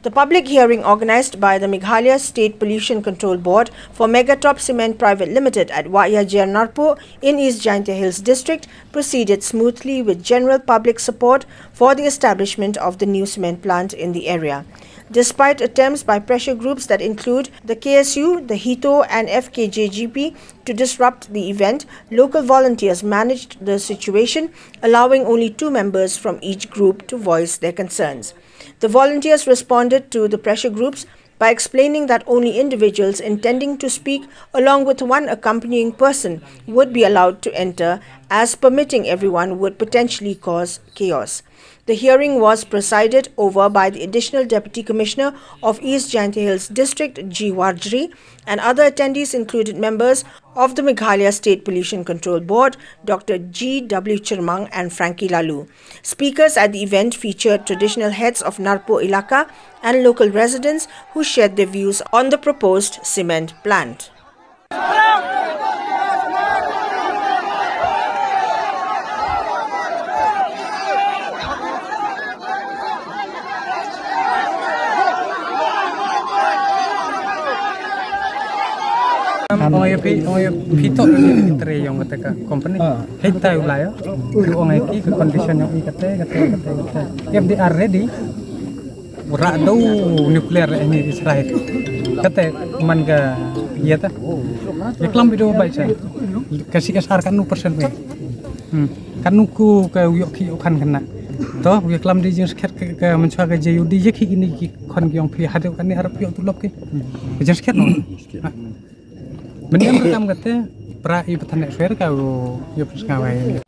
The public hearing organized by the Meghalaya State Pollution Control Board for Meghatop Cement Private Limited at Wahïajer Narpuh in East Jaiñtia Hills District proceeded smoothly with general public support for the establishment of the new cement plant in the area. Despite attempts by pressure groups that include the KSU, the HITO and FKJGP to disrupt the event, local volunteers managed the situation, allowing only 2 members from each group to voice their concerns. The volunteers responded to the pressure groups by explaining that only individuals intending to speak along with one accompanying person would be allowed to enter, as permitting everyone would potentially cause chaos. The hearing was presided over by the Additional Deputy Commissioner of East Jaiñtia Hills District, G. Warjri, and other attendees included members of the Meghalaya State Pollution Control Board, Dr. G. W. Chirmang and Frankie Lalu. Speakers at the event featured traditional heads of Narpuh Ilaka and local residents who shared their views on the proposed cement plant. HITO ini yang kata company HITO Wilayah orang itu ke condition yang kata if they are ready berado nuclear ini Israel kata man ga iya ta iklam video baik saya kasih SR kan 1% kan nuku ke yoki kan kena toh iklam di jenis ke mencoba ke JUD je ini kon yang pi hadu kan ni harap yo tulop ke jenis ket no Mending rekam kata pra i petani fair kau yo persngawai